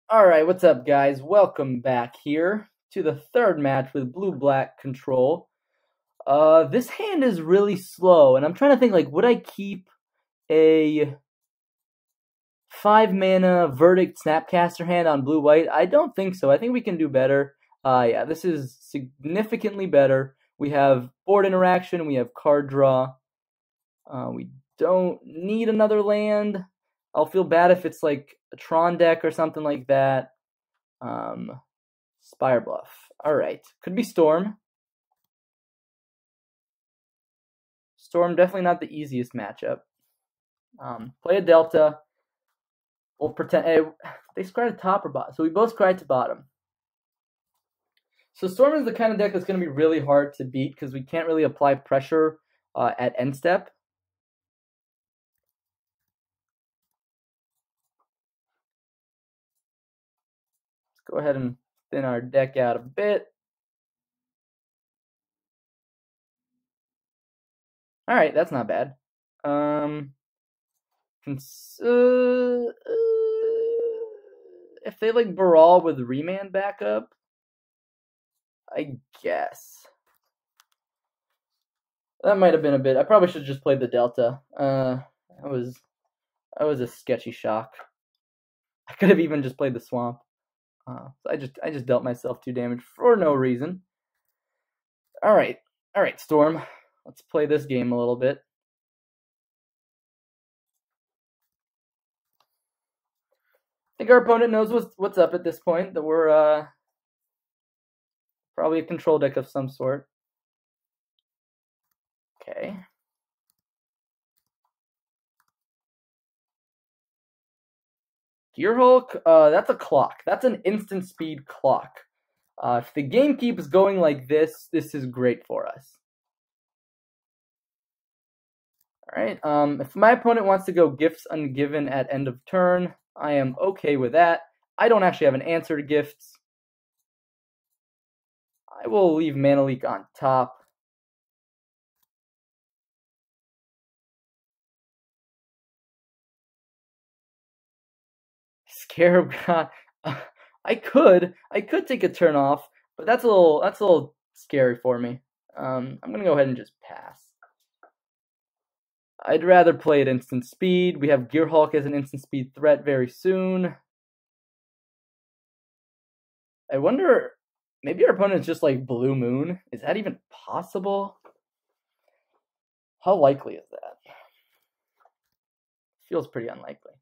Alright, what's up guys? Welcome back here to the third match with blue-black control. This hand is really slow, and I'm trying to think, like, would I keep a 5-mana Verdict Snapcaster hand on blue-white? I don't think so. I think we can do better. Yeah, this is significantly better. We have board interaction, we have card draw. We don't need another land. I'll feel bad if it's like a Tron deck or something like that. Spire Bluff. Alright. Could be Storm. Storm, definitely not the easiest matchup. Play a Delta. We'll pretend... Hey, they scry to top or bottom. So we both scry to bottom. So Storm is the kind of deck that's going to be really hard to beat because we can't really apply pressure at end step. Go ahead and thin our deck out a bit. Alright, that's not bad. If they like Baral with Remand backup, I guess. That might have been a bit. I probably should have just played the Delta. That was a sketchy shock. I could have even just played the Swamp. I just dealt myself 2 damage for no reason. Alright, Storm. Let's play this game a little bit. I think our opponent knows what's up at this point, that we're probably a control deck of some sort. Okay. Gearhulk, that's a clock. That's an instant speed clock. If the game keeps going like this is great for us. Alright, if my opponent wants to go Gifts Ungiven at end of turn, I am okay with that. I don't actually have an answer to gifts. I will leave Mana Leak on top. Scarab God. I could take a turn off, but that's a little scary for me. I'm gonna go ahead and just pass. I'd rather play at instant speed. We have Gearhulk as an instant speed threat very soon. I wonder, maybe our opponent's just like Blue Moon. Is that even possible? How likely is that? Feels pretty unlikely.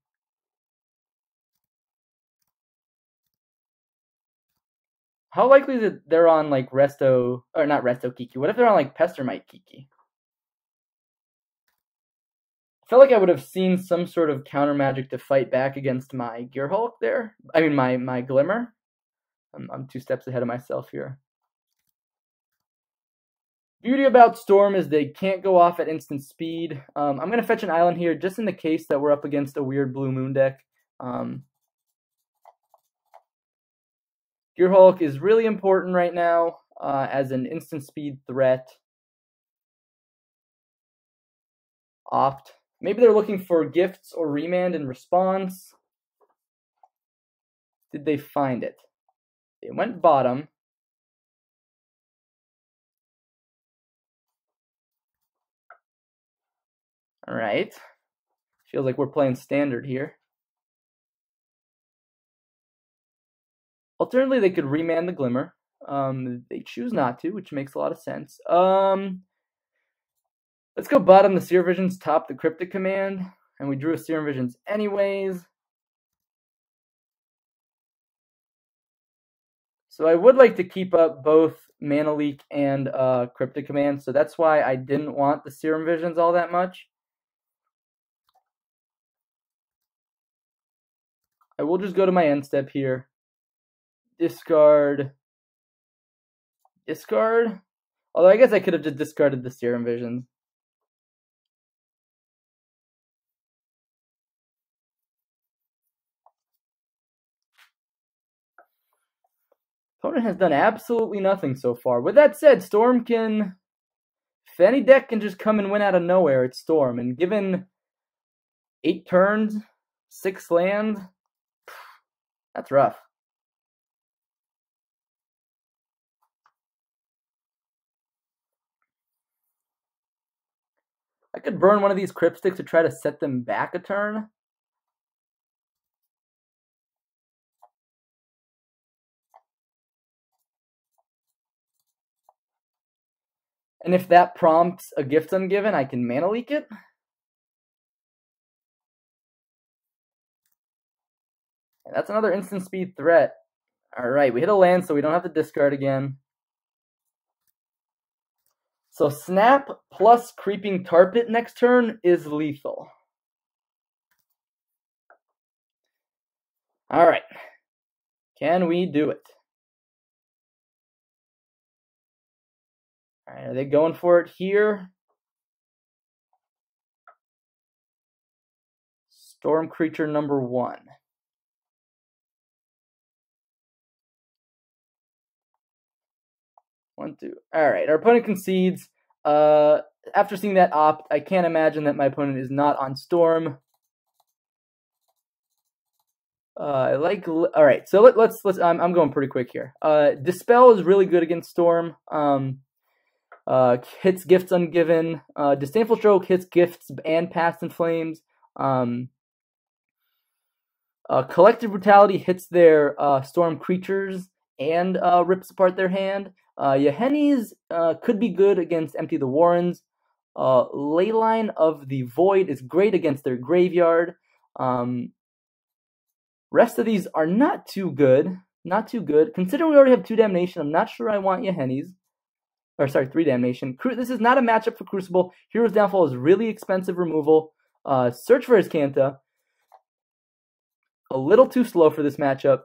How likely is it they're on like Resto, or not Resto Kiki? What if they're on like Pestermite Kiki? I felt like I would have seen some sort of counter magic to fight back against my Gearhulk there. I mean, my Glimmer. I'm 2 steps ahead of myself here. Beauty about Storm is they can't go off at instant speed. I'm going to fetch an island here just in the case that we're up against a weird Blue Moon deck. Gearhulk is really important right now as an instant speed threat. Opt. Maybe they're looking for gifts or remand in response. Did they find it? They went bottom. Alright. Feels like we're playing standard here. Alternatively, they could remand the Glimmer. They choose not to, which makes a lot of sense. Let's go bottom the Seer Visions, top the Cryptic Command. And we drew a Seer Visions anyways. So I would like to keep up both Mana Leak and Cryptic Command. So that's why I didn't want the Serum Visions all that much. I will just go to my end step here. Discard. Although I guess I could have just discarded the Serum Visions. Opponent has done absolutely nothing so far. With that said, Storm can... If any deck can just come and win out of nowhere, it's Storm. And given 8 turns, 6 lands, That's rough. I could burn one of these Cryptsticks to try to set them back a turn. And if that prompts a Gift Ungiven, I can Mana Leak it. And that's another instant speed threat. Alright, we hit a land, so we don't have to discard again. So Snap plus Creeping Tar Pit next turn is lethal. Alright. Can we do it? Alright, are they going for it here? Storm Creature number 1. 1, 2. Alright, our opponent concedes. After seeing that opt, I can't imagine that my opponent is not on Storm. Alright, so let's I'm going pretty quick here. Dispel is really good against Storm. Hits Gifts Ungiven. Disdainful Stroke hits Gifts and Past in Flames. Collective Brutality hits their Storm creatures and rips apart their hand. Yahenni's could be good against Empty the Warrens. Leyline of the Void is great against their graveyard. Rest of these are not too good. Not too good. Considering we already have 2 Damnation, I'm not sure I want Yahenni's. Or sorry, 3 Damnation. This is not a matchup for Crucible. Hero's Downfall is really expensive removal. Search for Azcanta. A little too slow for this matchup.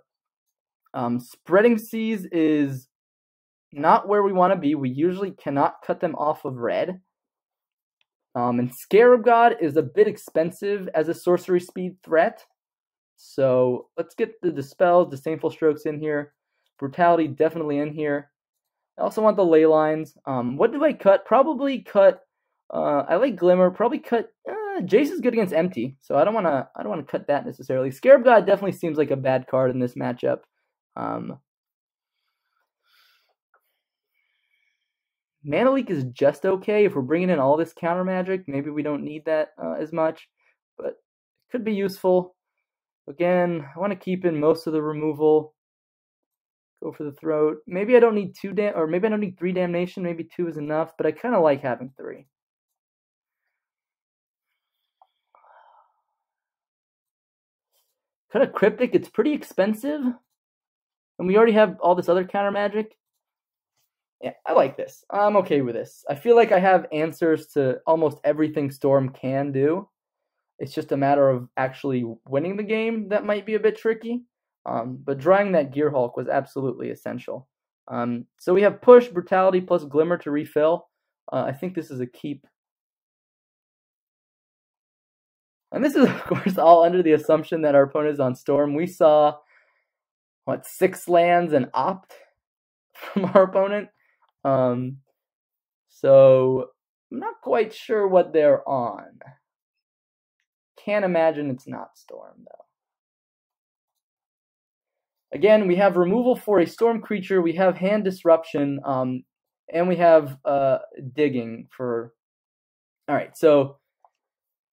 Spreading Seas is not where we want to be. We usually cannot cut them off of red. And Scarab God is a bit expensive as a sorcery speed threat. So let's get the Dispels, Disdainful Strokes in here. Brutality definitely in here. I also want the ley lines. What do I cut? Probably cut. I like Glimmer. Probably cut. Jace is good against Empty, so I don't want to cut that necessarily. Scarab God definitely seems like a bad card in this matchup. Mana Leak is just okay if we're bringing in all this counter magic. Maybe we don't need that as much, but it could be useful. Again, I want to keep in most of the removal. Go for the throat. Maybe I don't need 2 or maybe I don't need 3 Damnation. Maybe 2 is enough, but I kind of like having 3. Cut a Cryptic. It's pretty expensive, and we already have all this other counter magic. Yeah, I like this. I'm okay with this. I feel like I have answers to almost everything Storm can do. It's just a matter of actually winning the game that might be a bit tricky. But drawing that Gear Hulk was absolutely essential. So we have Push, Brutality, plus Glimmer to refill. I think this is a keep. And this is, of course, all under the assumption that our opponent is on Storm. We saw, 6 lands and opt from our opponent. So I'm not quite sure what they're on. Can't imagine it's not Storm, though. Again, we have removal for a Storm creature, we have Hand Disruption, and we have Digging for... Alright, so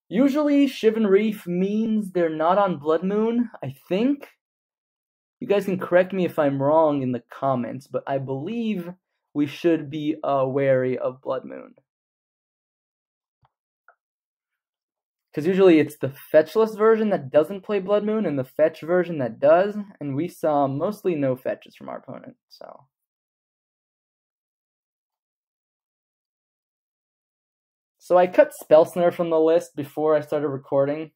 usually Shivan Reef means they're not on Blood Moon, I think. You guys can correct me if I'm wrong in the comments, but I believe we should be wary of Blood Moon. Because usually it's the fetchless version that doesn't play Blood Moon and the fetch version that does, and we saw mostly no fetches from our opponent, so. So I cut Spell Snare from the list before I started recording.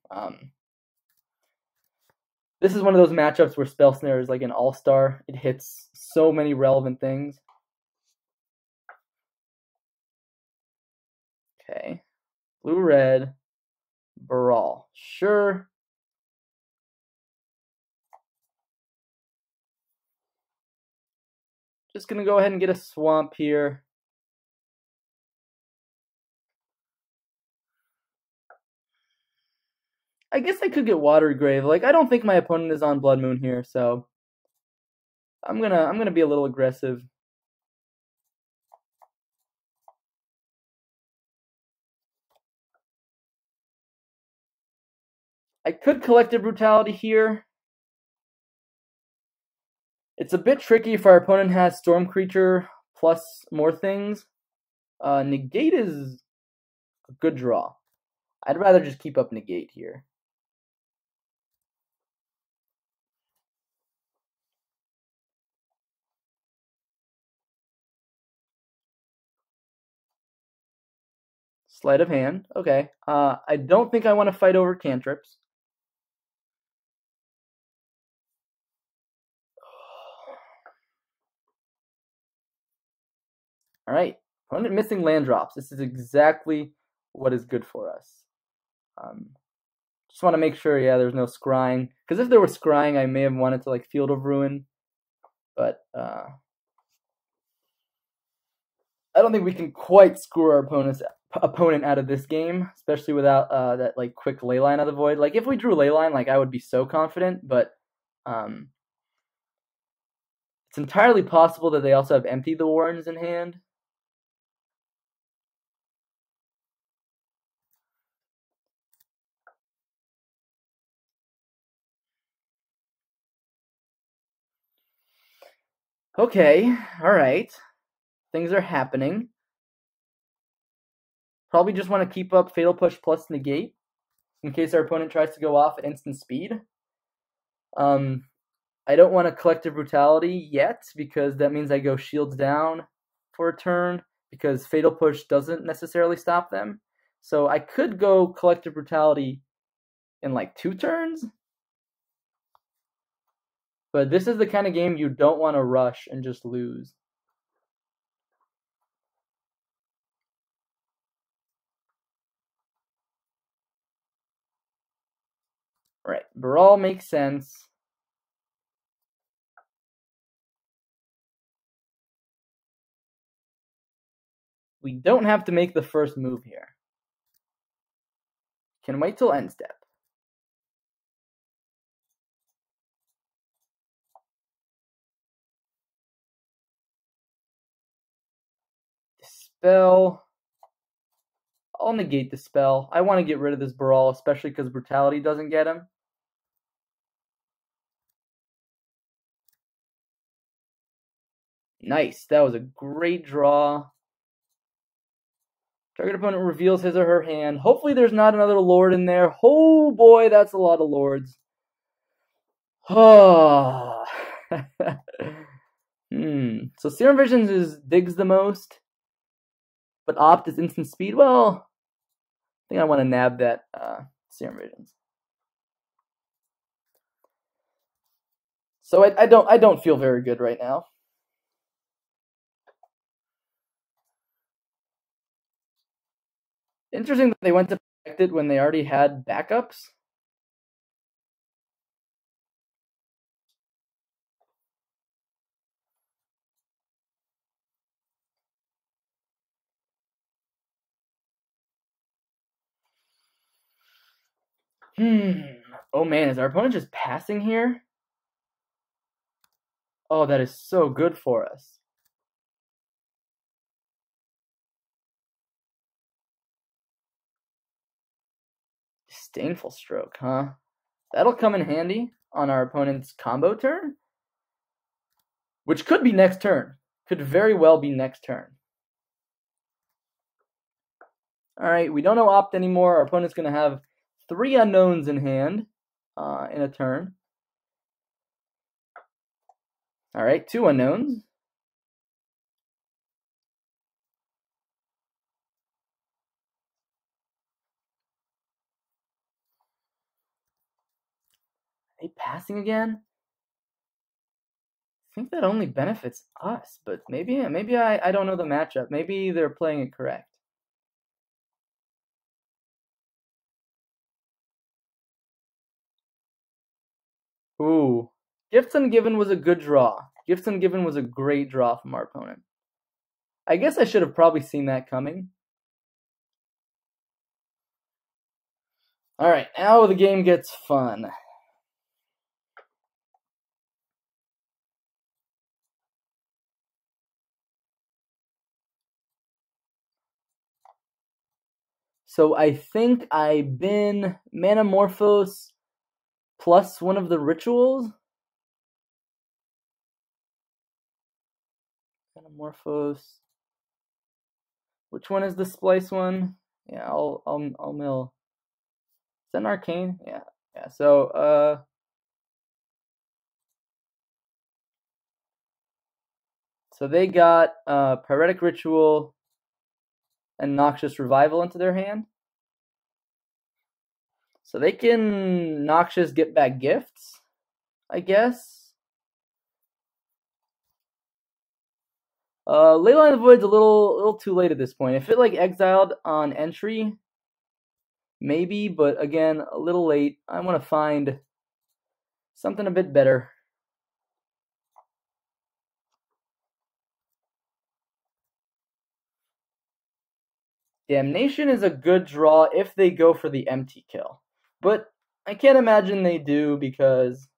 This is one of those matchups where Spell Snare is like an all-star. It hits so many relevant things. Okay. Blue-red. Baral. Sure. Just going to go ahead and get a swamp here. I guess I could get Water Grave. Like, I don't think my opponent is on Blood Moon here, so I'm gonna be a little aggressive. I could Collective Brutality here. It's a bit tricky if our opponent has Storm Creature plus more things. Negate is a good draw. I'd rather just keep up Negate here. Sleight of hand. Okay. I don't think I want to fight over cantrips. All right. Opponent missing land drops. This is exactly what is good for us. Just want to make sure, yeah, there's no scrying. Because if there were scrying, I may have wanted to like Field of Ruin. But I don't think we can quite screw our opponent out of this game, especially without that like quick Leyline of the Void. Like if we drew Leyline, like I would be so confident, but it's entirely possible that they also have Empty the Warrens in hand. Okay, alright. Things are happening. Probably just want to keep up Fatal Push plus Negate in case our opponent tries to go off at instant speed. I don't want a Collective Brutality yet because that means I go Shields down for a turn because Fatal Push doesn't necessarily stop them. So I could go Collective Brutality in like 2 turns. But this is the kind of game you don't want to rush and just lose. Right, Baral makes sense. We don't have to make the first move here. Can wait till end step. Dispel. I'll negate the spell. I want to get rid of this Baral, especially because Brutality doesn't get him. Nice. That was a great draw. Target opponent reveals his or her hand. Hopefully there's not another Lord in there. Oh boy, that's a lot of Lords. Oh. So Serum Visions digs the most. But Opt is instant speed. Well, I think I want to nab that Serum Visions. So I don't feel very good right now. Interesting that they went to protect it when they already had backups. Oh man, is our opponent just passing here? Oh, that is so good for us. Disdainful Stroke, huh? That'll come in handy on our opponent's combo turn. Which could be next turn. Could very well be next turn. Alright, we don't know Opt anymore. Our opponent's going to have 3 unknowns in hand in a turn. Alright, 2 unknowns. Are they passing again? I think that only benefits us, but maybe I don't know the matchup. Maybe they're playing it correct. Ooh. Gifts Ungiven was a good draw. Gifts Ungiven was a great draw from our opponent. I guess I should have probably seen that coming. Alright, now the game gets fun. So I think I bin Manamorphose plus one of the rituals. Manamorphose. Which one is the splice one? Yeah, I'll mill. Is that an arcane? Yeah. Yeah. So so they got Pyretic Ritual and Noxious Revival into their hand. So they can Noxious get back gifts, I guess. Leyline of the Void's a little too late at this point. If it like exiled on entry, maybe, but again, a little late. I want to find something a bit better. Damnation is a good draw if they go for the empty kill. But I can't imagine they do because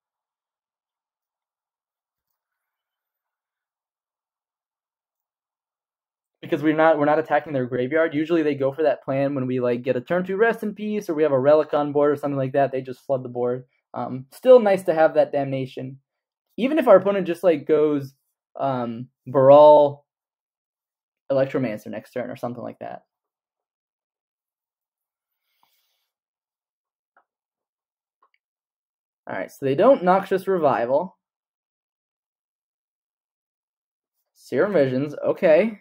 we're not attacking their graveyard. Usually they go for that plan when we like get a turn 2 rest in peace or we have a relic on board or something like that. They just flood the board. Still nice to have that damnation. Even if our opponent just like goes Baral Electromancer next turn or something like that. Alright, so they don't Noxious Revival. Serum Visions, okay.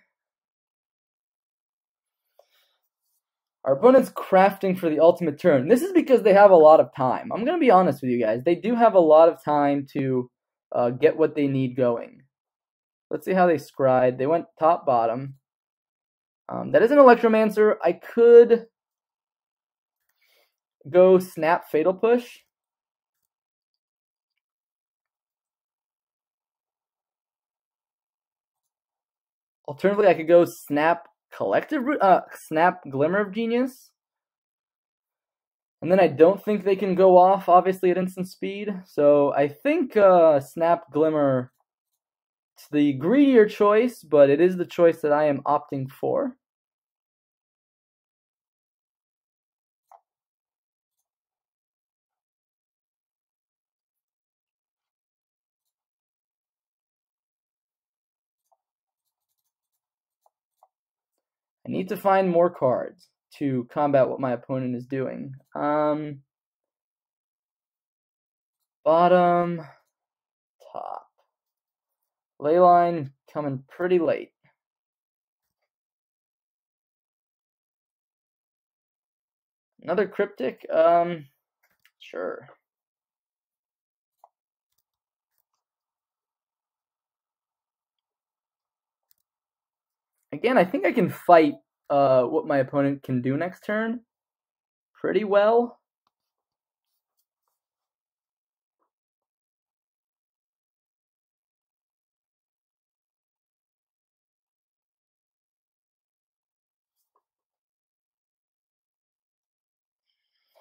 Our opponent's crafting for the ultimate turn. This is because they have a lot of time. I'm going to be honest with you guys. They do have a lot of time to get what they need going. Let's see how they scried. They went top, bottom. That is an Electromancer. I could go Snap Fatal Push. Alternatively, I could go Snap Snap Glimmer of Genius. And then I don't think they can go off, obviously, at instant speed. So I think Snap Glimmer is the greedier choice, but it is the choice that I am opting for. I need to find more cards to combat what my opponent is doing. Bottom, top. Leyline coming pretty late. Another Cryptic? Sure. Again, I think I can fight what my opponent can do next turn pretty well.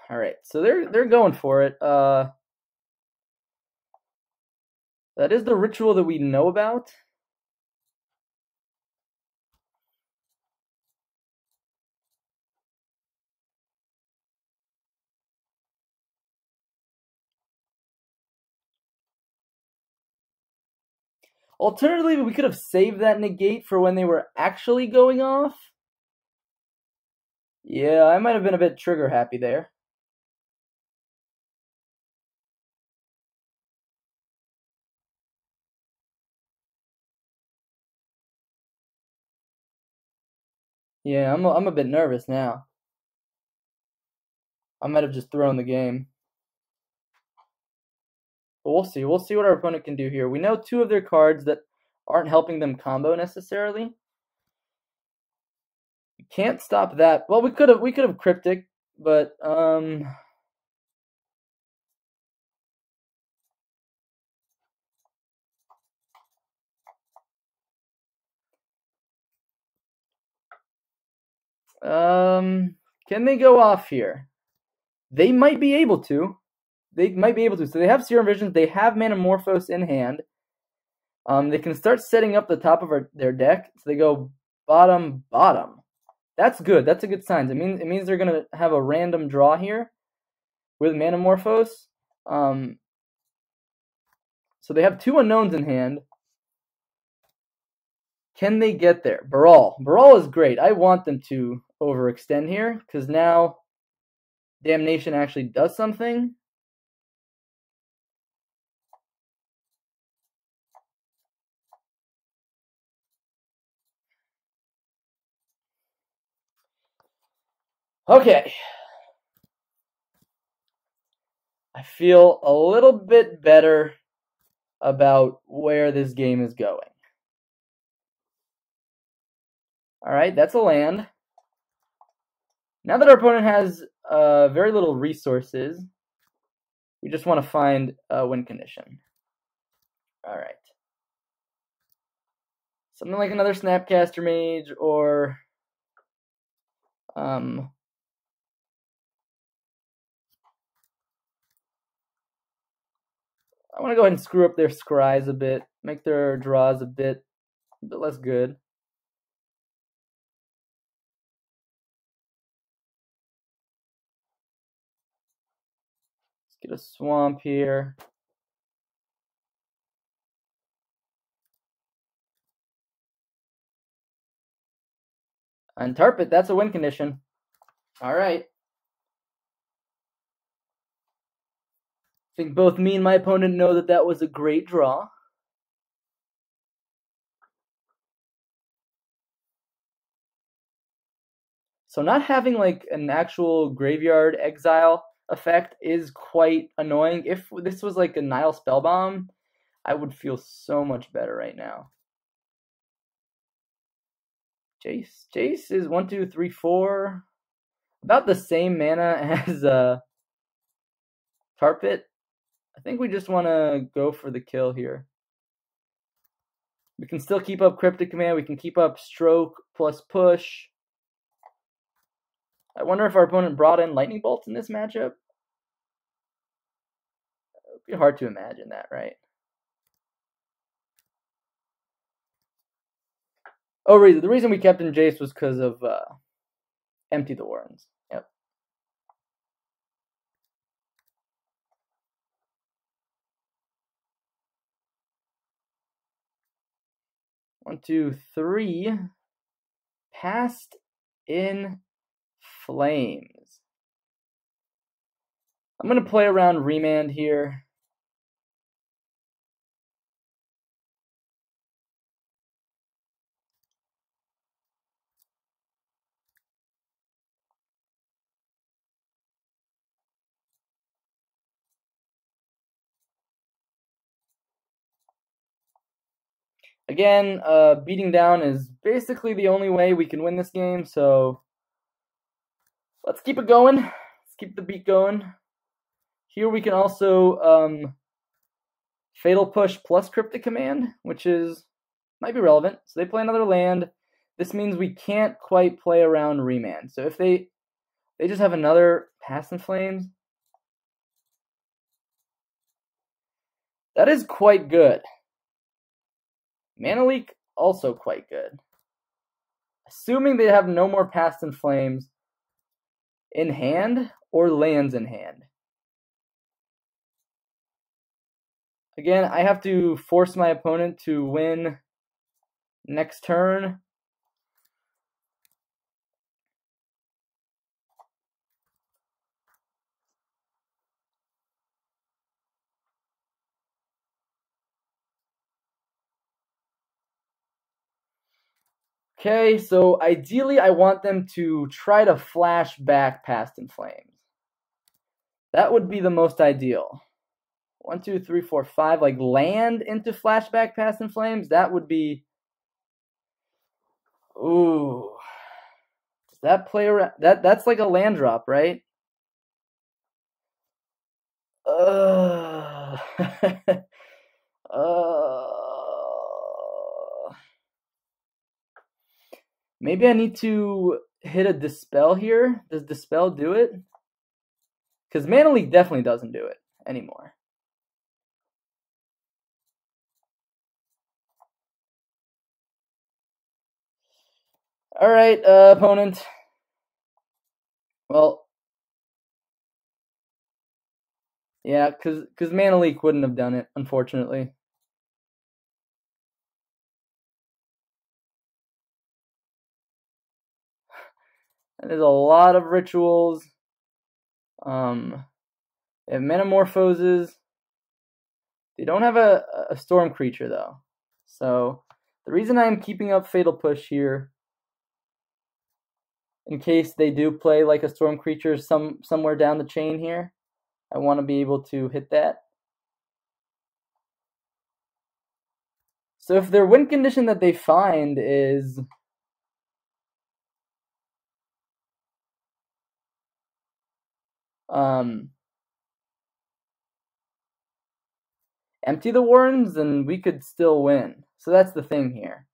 All right, so they're going for it. That is the ritual that we know about. Alternatively, we could have saved that negate for when they were actually going off. Yeah, I might have been a bit trigger happy there. Yeah, I'm a bit nervous now. I might have just thrown the game. But we'll see. We'll see what our opponent can do here. We know two of their cards that aren't helping them combo necessarily. We can't stop that. Well, we could have Cryptic, but can they go off here? They might be able to. So they have Serum Visions. They have Manamorphose in hand. They can start setting up the top of their deck. So they go bottom, bottom. That's good. That's a good sign. It means they're going to have a random draw here with Manamorphose. So they have two unknowns in hand. Can they get there? Baral. Baral is great. I want them to overextend here because now Damnation actually does something. Okay. I feel a little bit better about where this game is going. Alright, that's a land. Now that our opponent has very little resources, we just want to find a win condition. Alright. Something like another Snapcaster Mage or I want to go ahead and screw up their scries a bit, make their draws a bit less good. Let's get a swamp here. Untarp it, that's a win condition. Alright. I think both me and my opponent know that that was a great draw. So not having like an actual graveyard exile effect is quite annoying. If this was like a Nile Spellbomb, I would feel so much better right now. Jace. Jace is 1, 2, 3, 4. About the same mana as Tarpit. I think we just want to go for the kill here. We can still keep up Cryptic Command. We can keep up Stroke plus Push. I wonder if our opponent brought in Lightning Bolts in this matchup. It would be hard to imagine that, right? Oh, the reason we kept in Jace was because of Empty the Warrens. Yep. One, two, three. Past in Flames. I'm going to play around Remand here. Again, beating down is basically the only way we can win this game, so let's keep it going. Let's keep the beat going. Here we can also Fatal Push plus Cryptic Command, which might be relevant. So they play another land. This means we can't quite play around Remand. So if they just have another Past in Flames, that is quite good. Mana Leak, also quite good. Assuming they have no more Past in Flames in hand or lands in hand. Again, I have to force my opponent to win next turn. Okay, so ideally I want them to try to flash back Past in Flames. That would be the most ideal. 1, 2, 3, 4, 5, like land into flashback Past in Flames. That would be. Ooh. Does that play around? That's like a land drop, right? Maybe I need to hit a Dispel here. Does Dispel do it? Because Mana Leak definitely doesn't do it anymore. Alright, opponent. Well, yeah, because Mana Leak wouldn't have done it, unfortunately. And there's a lot of rituals. They have Metamorphoses. They don't have a storm creature, though. So, the reason I'm keeping up Fatal Push here, in case they do play like a storm creature somewhere down the chain here, I want to be able to hit that. So if their win condition that they find is empty the Warrens, then we could still win. So that's the thing here.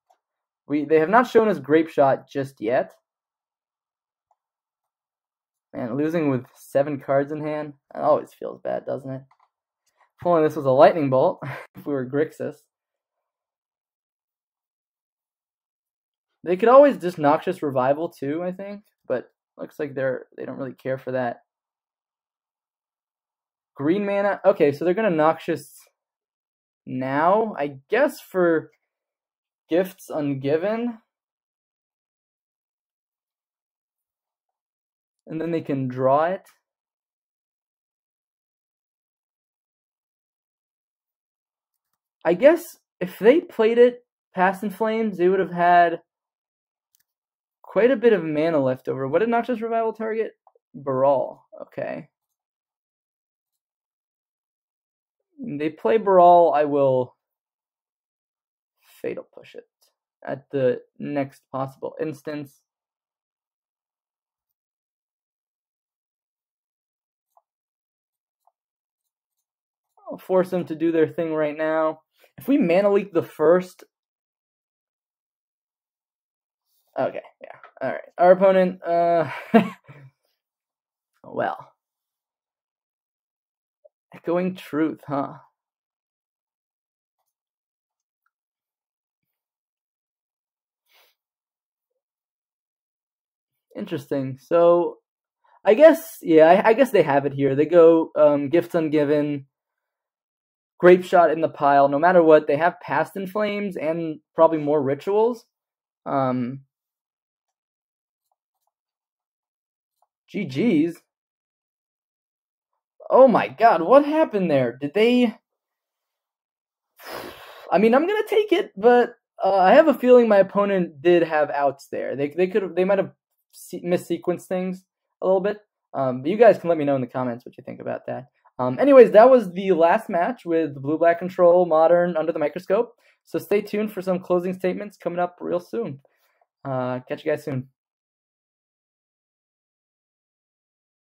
They have not shown us Grape Shot just yet. Man, losing with 7 cards in hand, that always feels bad, doesn't it? If only this was a Lightning Bolt, if we were Grixis. They could always just Noxious Revival too, I think, but looks like they don't really care for that. Green mana. Okay, so they're gonna Noxious now, I guess, for Gifts Ungiven. And then they can draw it. I guess if they played it Past in Flames, they would have had quite a bit of mana left over. What did Noxious Revival target? Baral. Okay. When they play Baral, I will Fatal Push it at the next possible instance. I'll force them to do their thing right now. If we Mana Leak the first... Okay, yeah. Alright. Our opponent, well. Echoing Truth, huh? Interesting. So, I guess, yeah, I guess they have it here. They go Gifts Ungiven, Grape Shot in the pile. No matter what, they have Past in Flames and probably more rituals. GG's. Oh my god, what happened there? Did they... I mean, I'm going to take it, but I have a feeling my opponent did have outs there. They might have missequenced things a little bit. But you guys can let me know in the comments what you think about that. Anyways, that was the last match with Blue-Black Control Modern Under the Microscope. So stay tuned for some closing statements coming up real soon. Catch you guys soon.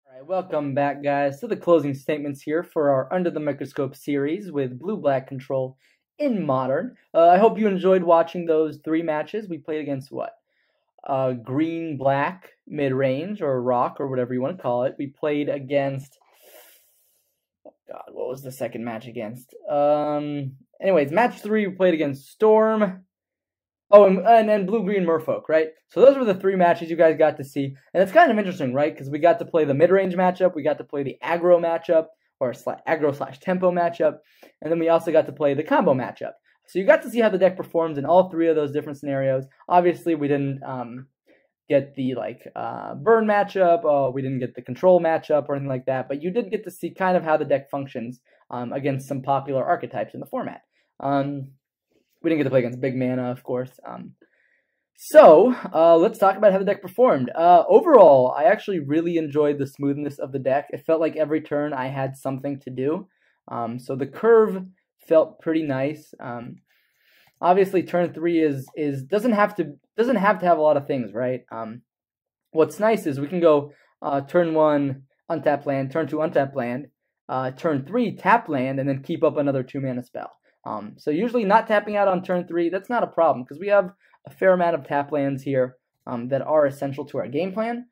Alright, welcome back, guys, to the closing statements here for our Under the Microscope series with Blue-Black Control in Modern. I hope you enjoyed watching those 3 matches. We played against what? Green-Black mid-range, or Rock, or whatever you want to call it. We played against... Oh god, what was the second match against? Anyways, match 3, we played against Storm. Oh, and Blue-Green Merfolk, right? So those were the 3 matches you guys got to see. And it's kind of interesting, right? Because we got to play the mid-range matchup, we got to play the aggro matchup, or aggro/tempo matchup, and then we also got to play the combo matchup. So you got to see how the deck performs in all 3 of those different scenarios. Obviously, we didn't get the burn matchup, we didn't get the control matchup or anything like that, but you did get to see kind of how the deck functions against some popular archetypes in the format. We didn't get to play against big mana, of course. So let's talk about how the deck performed. Overall, I actually really enjoyed the smoothness of the deck. It felt like every turn I had something to do. So the curve felt pretty nice. Obviously, turn 3 doesn't have to have a lot of things, right? What's nice is we can go turn 1 untap land, turn 2 untap land, turn 3 tap land, and then keep up another 2 mana spell. So usually not tapping out on turn 3, that's not a problem because we have a fair amount of tap lands here that are essential to our game plan.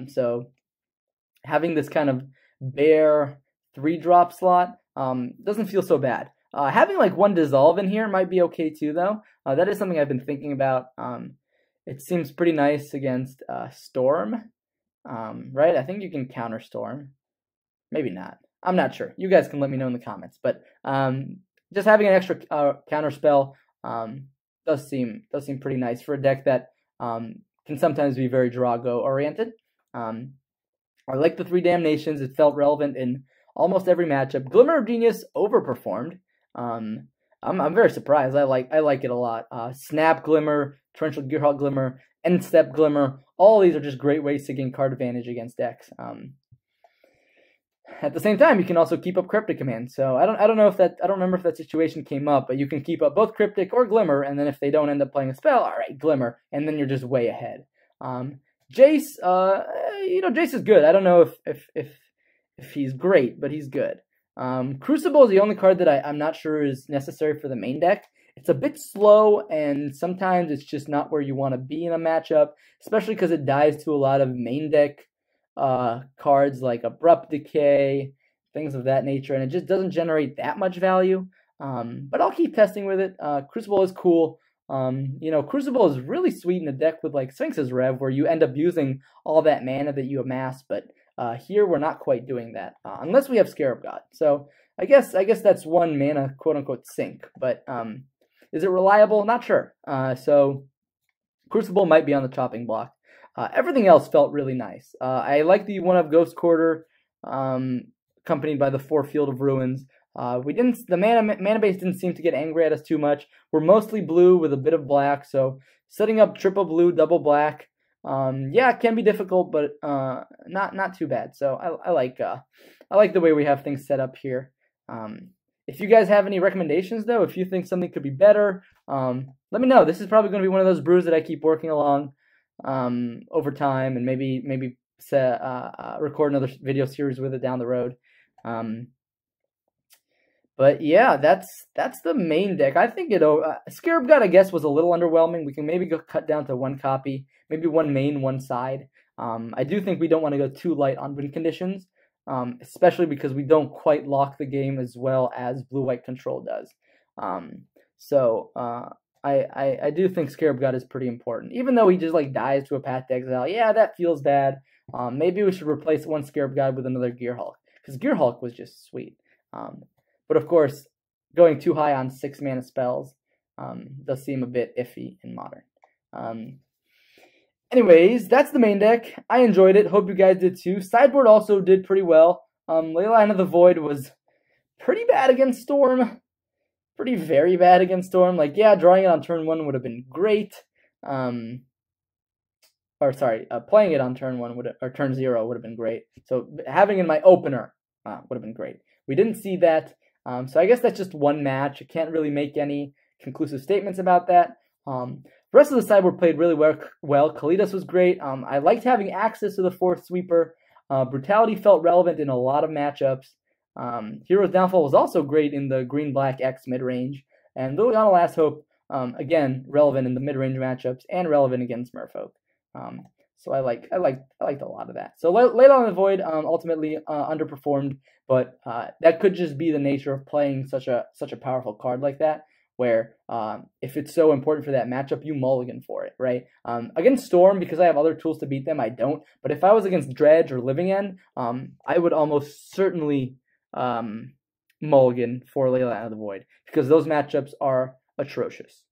So having this kind of bare 3-drop slot, doesn't feel so bad. Having like 1 dissolve in here might be okay too, though. That is something I've been thinking about. It seems pretty nice against Storm, right? I think you can counter Storm. Maybe not. I'm not sure. You guys can let me know in the comments. But just having an extra counter spell does seem pretty nice for a deck that can sometimes be very Drago oriented. I like the 3 Damnations. It felt relevant in almost every matchup. Glimmer of Genius overperformed. I'm very surprised. I like it a lot. Snap Glimmer, Torrential Gearhulk Glimmer, End Step Glimmer. All these are just great ways to gain card advantage against decks. At the same time, you can also keep up Cryptic Command. So I don't remember if that situation came up, but you can keep up both Cryptic or Glimmer, and then if they don't end up playing a spell, all right, Glimmer, and then you're just way ahead. Jace, Jace is good. I don't know if he's great, but he's good. Crucible is the only card that I'm not sure is necessary for the main deck. It's a bit slow, and sometimes it's just not where you want to be in a matchup, especially because it dies to a lot of main deck cards like Abrupt Decay, things of that nature, and it just doesn't generate that much value. But I'll keep testing with it. Crucible is cool. Crucible is really sweet in a deck with like Sphinx's Rev, where you end up using all that mana that you amass, but here we're not quite doing that, unless we have Scarab God. So I guess that's 1 mana quote-unquote sink, but is it reliable? Not sure. So Crucible might be on the chopping block. Everything else felt really nice. I like the 1-of Ghost Quarter, accompanied by the 4 Field of Ruins. The mana base didn't seem to get angry at us too much. We're mostly blue with a bit of black, so setting up triple blue, double black, yeah, it can be difficult, but not too bad. So I like the way we have things set up here. If you guys have any recommendations, though, if you think something could be better, let me know. This is probably going to be one of those brews that I keep working along over time, and maybe record another video series with it down the road. But yeah, that's the main deck. I think Scarab God, I guess, was a little underwhelming. We can maybe go cut down to 1 copy, maybe 1 main, 1 side. I do think we don't want to go too light on win conditions, especially because we don't quite lock the game as well as blue-white control does. I do think Scarab God is pretty important, even though he just like dies to a Path to Exile. Yeah, that feels bad. Maybe we should replace 1 Scarab God with another Gearhulk, because Gearhulk was just sweet. But of course, going too high on 6 mana spells does seem a bit iffy in Modern. Anyways, that's the main deck. I enjoyed it. Hope you guys did too. Sideboard also did pretty well. Leyline of the Void was pretty bad against Storm. Very bad against Storm. Like, yeah, drawing it on turn 1 would have been great. Playing it on turn 1 or turn 0 would have been great. So having it in my opener would have been great. We didn't see that. So I guess that's just 1 match. I can't really make any conclusive statements about that. The rest of the sideboard played really well. Kalidas was great. I liked having access to the 4th sweeper. Brutality felt relevant in a lot of matchups. Hero's Downfall was also great in the green-black X mid-range. And Liliana Last Hope, again, relevant in the mid-range matchups and relevant against Merfolk. So I liked a lot of that. So Leyline of the Void ultimately underperformed, but that could just be the nature of playing such a powerful card like that, where if it's so important for that matchup, you mulligan for it, right? Against Storm, because I have other tools to beat them, I don't. But if I was against Dredge or Living End, I would almost certainly mulligan for Leyline of the Void, because those matchups are atrocious.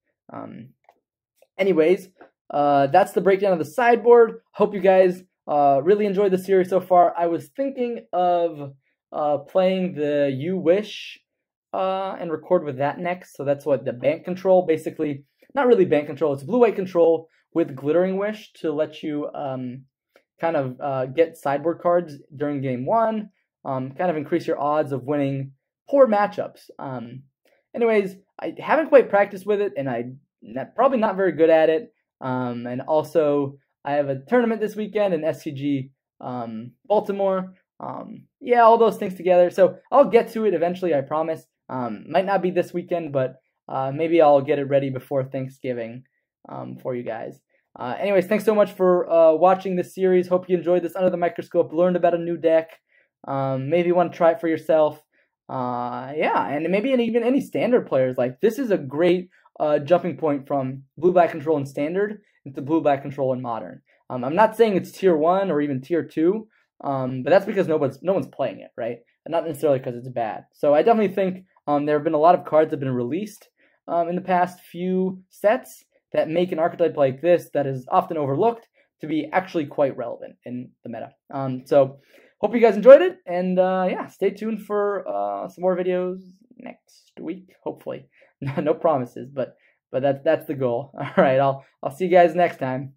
Anyways, that's the breakdown of the sideboard. Hope you guys really enjoyed the series so far. I was thinking of playing the You Wish and record with that next. So that's what the bank control, basically, not really bank control, it's blue-white control with Glittering Wish to let you kind of get sideboard cards during game 1, kind of increase your odds of winning poor matchups. Anyways, I haven't quite practiced with it, and I'm probably not very good at it. And also, I have a tournament this weekend in SCG Baltimore. Yeah, all those things together. So I'll get to it eventually, I promise. Might not be this weekend, but maybe I'll get it ready before Thanksgiving for you guys. Anyways, thanks so much for watching this series. Hope you enjoyed this Under the Microscope, learned about a new deck. maybe you want to try it for yourself. Yeah, and maybe even any standard players. Like, this is a great jumping point from blue-black control in standard into blue-black control in modern. I'm not saying it's tier 1 or even tier 2, but that's because no one's playing it, right? And not necessarily because it's bad. So I definitely think there have been a lot of cards that have been released in the past few sets that make an archetype like this that is often overlooked to be actually quite relevant in the meta. So hope you guys enjoyed it, and yeah, stay tuned for some more videos next week, hopefully. No promises, but that's the goal. All right, I'll see you guys next time.